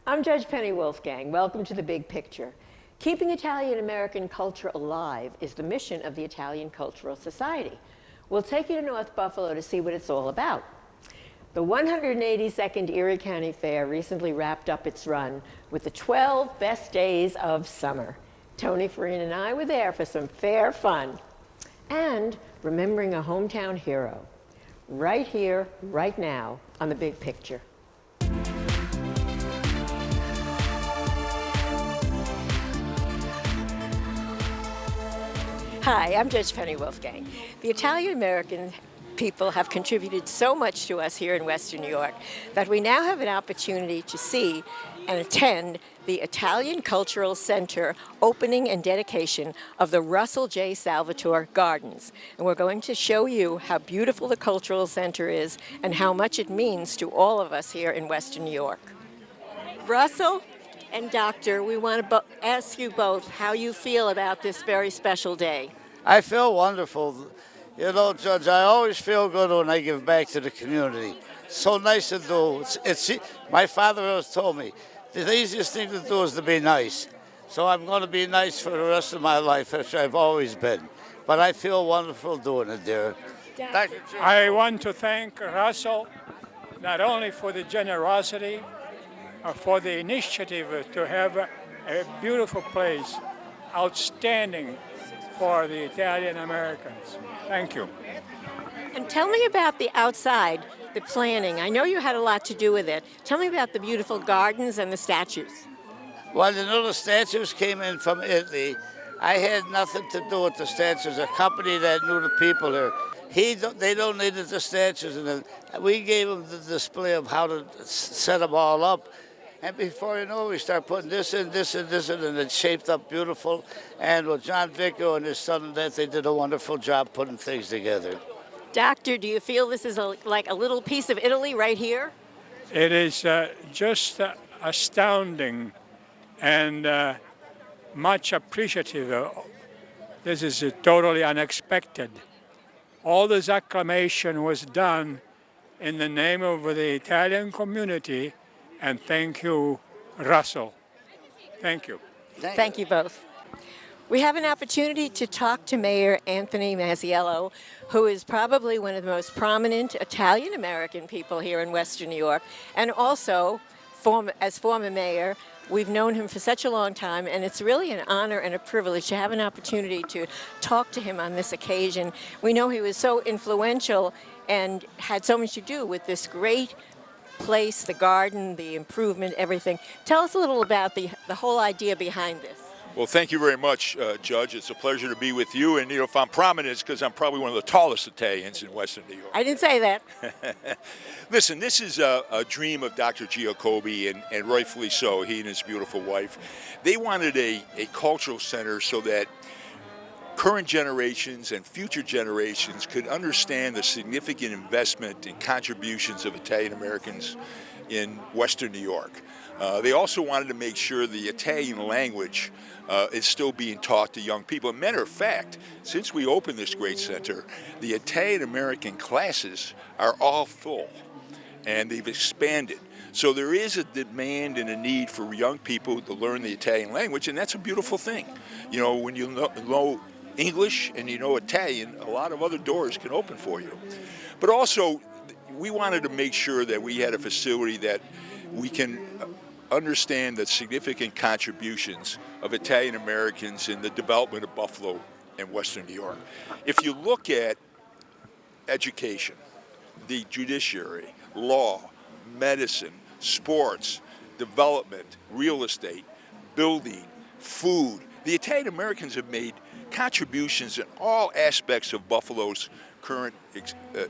I'm Judge Penny Wolfgang. Welcome to The Big Picture. Keeping Italian-American culture alive is the mission of the Italian Cultural Society. We'll take you to North Buffalo to see what it's all about. The 182nd Erie County Fair recently wrapped up its run with the 12 best days of summer. Tony Farina and I were there for some fair fun and remembering a hometown hero. Right here, right now, on The Big Picture. Hi, I'm Judge Penny Wolfgang. The Italian-American people have contributed so much to us here in Western New York that we now have an opportunity to see and attend the Italian Cultural Center opening and dedication of the Russell J. Salvatore Gardens. And we're going to show you how beautiful the Cultural Center is and how much it means to all of us here in Western New York. Russell and Doctor, we want to ask you both how you feel about this very special day. I feel wonderful. You know, Judge, I always feel good when I give back to the community. So nice to do. My father always told me, the easiest thing to do is to be nice. So I'm going to be nice for the rest of my life, which I've always been. But I feel wonderful doing it, dear. I want to thank Russell not only for the generosity, for the initiative to have a beautiful place, outstanding for the Italian Americans. Thank you. And tell me about the outside, the planning. I know you had a lot to do with it. Tell me about the beautiful gardens and the statues. Well, you know, the statues came in from Italy. I had nothing to do with the statues. A company that knew the people there. They donated the statues, and we gave them the display of how to set them all up. And before you know it, we start putting this in, this in, this in, and it's shaped up beautiful. And with John Vecchio and his son, they did a wonderful job putting things together. Doctor, do you feel this is like a little piece of Italy right here? It is just astounding and much appreciative. This is totally unexpected. All this acclamation was done in the name of the Italian community. And thank you, Russell. Thank you. Thank you both. We have an opportunity to talk to Mayor Anthony Masiello, who is probably one of the most prominent Italian-American people here in Western New York. And also, as former mayor, we've known him for such a long time, and it's really an honor and a privilege to have an opportunity to talk to him on this occasion. We know he was so influential and had so much to do with this great place, the garden, the improvement, everything. Tell us a little about the whole idea behind this. Well, thank you very much, Judge. It's a pleasure to be with you. And, you know, if I'm prominent, it's because I'm probably one of the tallest Italians in Western New York. I didn't say that. Listen, this is a dream of Dr. Giacobbe, and rightfully so, he and his beautiful wife. They wanted a cultural center so that current generations and future generations could understand the significant investment and contributions of Italian Americans in Western New York. They also wanted to make sure the Italian language is still being taught to young people. As a matter of fact, since we opened this great center, the Italian American classes are all full, and they've expanded. So there is a demand and a need for young people to learn the Italian language, and that's a beautiful thing. You know, when you know English and you know Italian, a lot of other doors can open for you. But also, we wanted to make sure that we had a facility that we can understand the significant contributions of Italian Americans in the development of Buffalo and Western New York. If you look at education, the judiciary, law, medicine, sports, development, real estate, building, food, the Italian Americans have made contributions in all aspects of Buffalo's current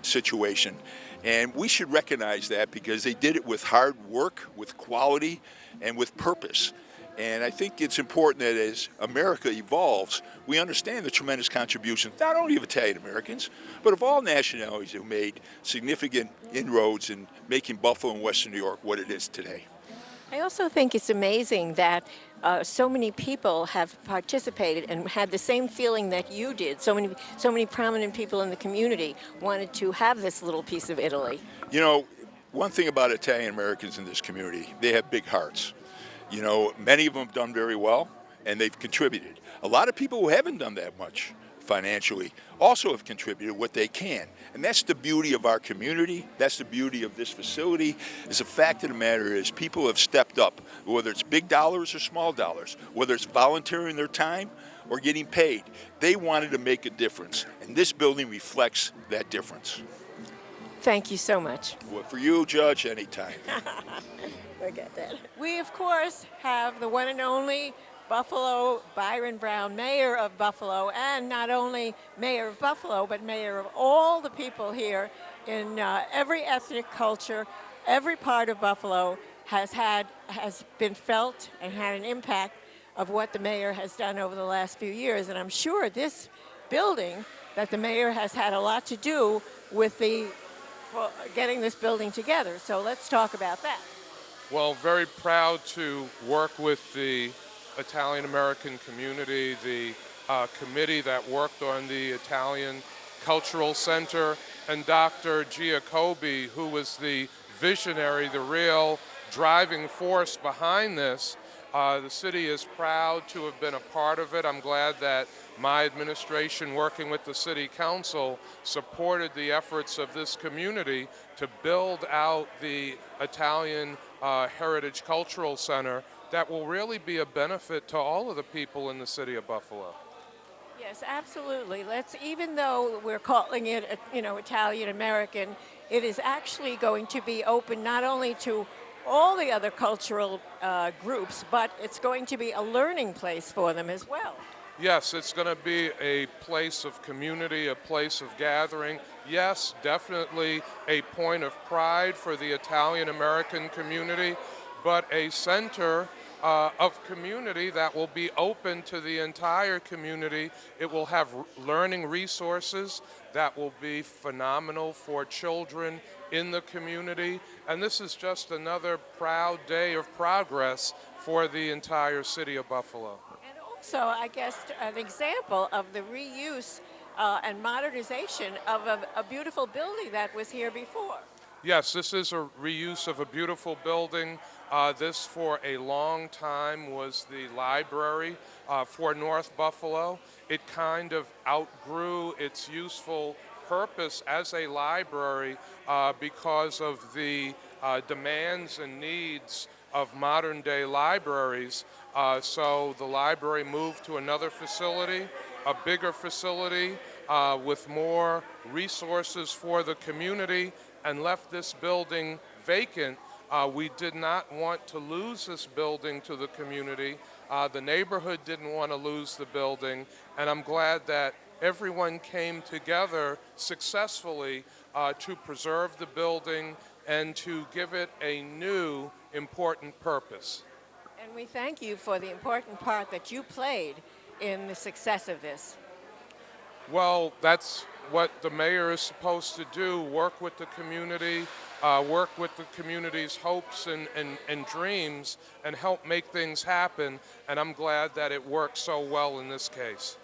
situation. And we should recognize that because they did it with hard work, with quality, and with purpose. And I think it's important that as America evolves, we understand the tremendous contributions, not only of Italian Americans, but of all nationalities who made significant inroads in making Buffalo and Western New York what it is today. I also think it's amazing that so many people have participated and had the same feeling that you did. So many prominent people in the community wanted to have this little piece of Italy. You know, one thing about Italian Americans in this community, they have big hearts. You know, many of them have done very well, and they've contributed. A lot of people who haven't done that much financially also have contributed what they can. And that's the beauty of our community. That's the beauty of this facility. Is the fact of the matter is people have stepped up, whether it's big dollars or small dollars, whether it's volunteering their time or getting paid. They wanted to make a difference, and this building reflects that difference. Thank you so much. Well, for you, Judge, anytime. Forget that. We, of course, have the one and only Buffalo Byron Brown, mayor of Buffalo, and not only mayor of Buffalo, but mayor of all the people here in every ethnic culture. Every part of Buffalo has been felt and had an impact of what the mayor has done over the last few years. And I'm sure this building, that the mayor has had a lot to do with getting this building together. So let's talk about that. Well, very proud to work with the Italian American community, the committee that worked on the Italian Cultural Center, and Dr. Giacobbe, who was the visionary, the real driving force behind this. The city is proud to have been a part of it. I'm glad that my administration, working with the City Council, supported the efforts of this community to build out the Italian Heritage Cultural Center that will really be a benefit to all of the people in the city of Buffalo. Yes, absolutely. Even though we're calling it, Italian American, it is actually going to be open not only to all the other cultural groups, but it's going to be a learning place for them as well. Yes, it's going to be a place of community, a place of gathering. Yes, definitely a point of pride for the Italian American community, but a center of community that will be open to the entire community. It will have learning resources that will be phenomenal for children in the community. And this is just another proud day of progress for the entire city of Buffalo. And also, I guess, an example of the reuse and modernization of a beautiful building that was here before. Yes, this is a reuse of a beautiful building. This for a long time was the library for North Buffalo. It kind of outgrew its useful purpose as a library because of the demands and needs of modern day libraries. So the library moved to another facility, a bigger facility with more resources for the community, and left this building vacant. We did not want to lose this building to the community. The neighborhood didn't want to lose the building, and I'm glad that everyone came together successfully to preserve the building and to give it a new important purpose. And we thank you for the important part that you played in the success of this. Well, that's what the mayor is supposed to do, work with the community, work with the community's hopes and dreams, and help make things happen. And I'm glad that it worked so well in this case.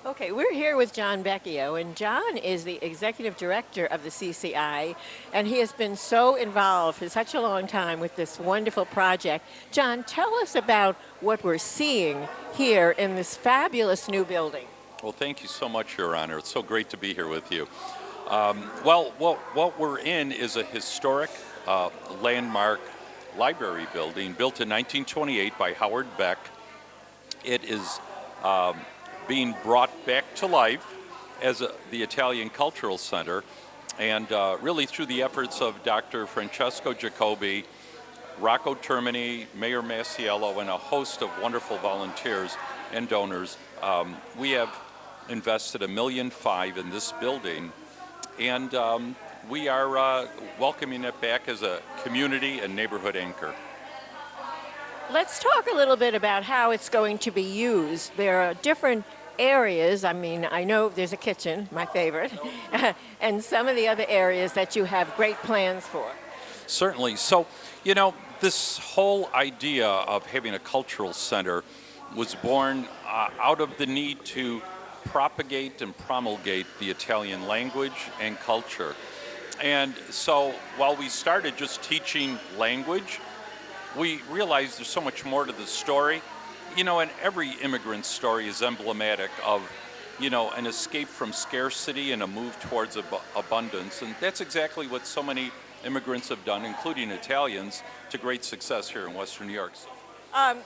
Okay, we're here with John Vecchio, and John is the executive director of the CCI, and he has been so involved for such a long time with this wonderful project. John, tell us about what we're seeing here in this fabulous new building. Well, thank you so much, Your Honor. It's so great to be here with you. Well, what we're in is a historic landmark library building built in 1928 by Howard Beck. It is being brought back to life as the Italian Cultural Center, and really through the efforts of Dr. Francesco Giacobbe, Rocco Termini, Mayor Masiello, and a host of wonderful volunteers and donors. We have invested $1.5 million in this building, and we are welcoming it back as a community and neighborhood anchor. Let's talk a little bit about how it's going to be used. There are different areas. I mean, I know there's a kitchen, my favorite, and some of the other areas that you have great plans for. Certainly. So, this whole idea of having a cultural center was born out of the need to propagate and promulgate the Italian language and culture. And so while we started just teaching language, we realize there's so much more to the story. You know, and every immigrant story is emblematic of, you know, an escape from scarcity and a move towards abundance. And that's exactly what so many immigrants have done, including Italians, to great success here in Western New York.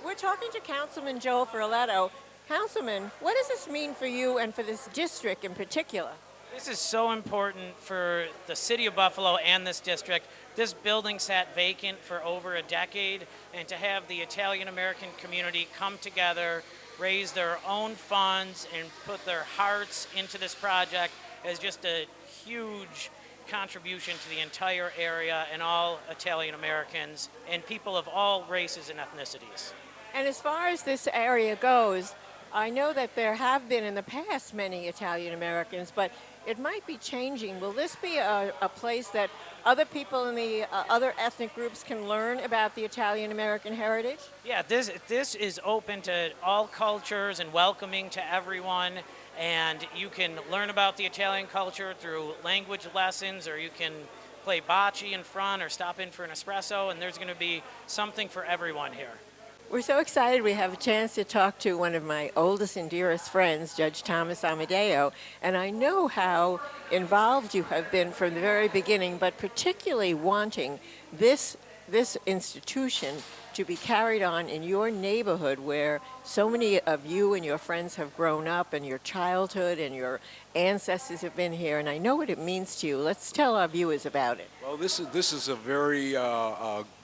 We're talking to Councilman Joel Feroleto. Councilman, what does this mean for you and for this district in particular? This is so important for the city of Buffalo and this district. This building sat vacant for over a decade, and to have the Italian-American community come together, raise their own funds, and put their hearts into this project is just a huge contribution to the entire area and all Italian-Americans and people of all races and ethnicities. And as far as this area goes, I know that there have been in the past many Italian Americans, but it might be changing. Will this be a place that other people in the other ethnic groups can learn about the Italian American heritage? Yeah, this is open to all cultures and welcoming to everyone, and you can learn about the Italian culture through language lessons, or you can play bocce in front or stop in for an espresso, and there's going to be something for everyone here. We're so excited we have a chance to talk to one of my oldest and dearest friends, Judge Thomas Amodeo, and I know how involved you have been from the very beginning, but particularly wanting this institution to be carried on in your neighborhood where so many of you and your friends have grown up and your childhood and your ancestors have been here, and I know what it means to you. Let's tell our viewers about it. Well, this is a very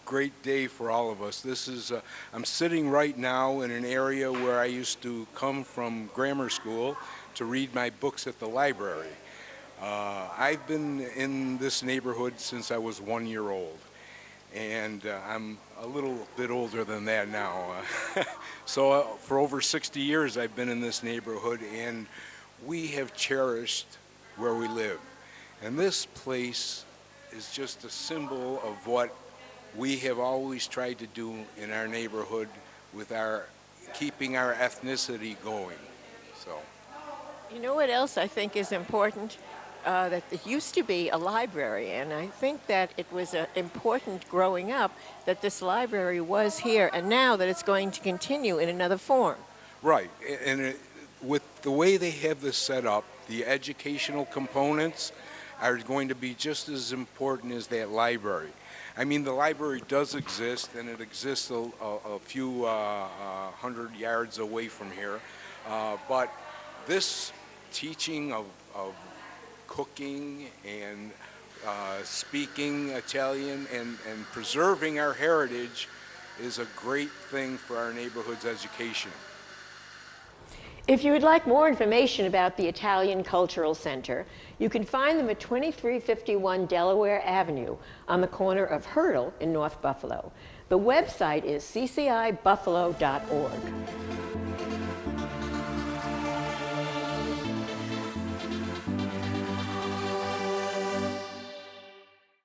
great day for all of us. I'm sitting right now in an area where I used to come from grammar school to read my books at the library. I've been in this neighborhood since I was 1 year old, and I'm a little bit older than that now. So for over 60 years I've been in this neighborhood, and we have cherished where we live. And this place is just a symbol of what we have always tried to do in our neighborhood with keeping our ethnicity going. So, you know what else I think is important? That it used to be a library, and I think that it was important growing up that this library was here, and now that it's going to continue in another form. Right, and with the way they have this set up, the educational components are going to be just as important as that library. I mean, the library does exist, and it exists a few hundred yards away from here, but this teaching of cooking and speaking Italian and preserving our heritage is a great thing for our neighborhood's education. If you would like more information about the Italian Cultural Center, you can find them at 2351 Delaware Avenue on the corner of Hurdle in North Buffalo. The website is ccibuffalo.org.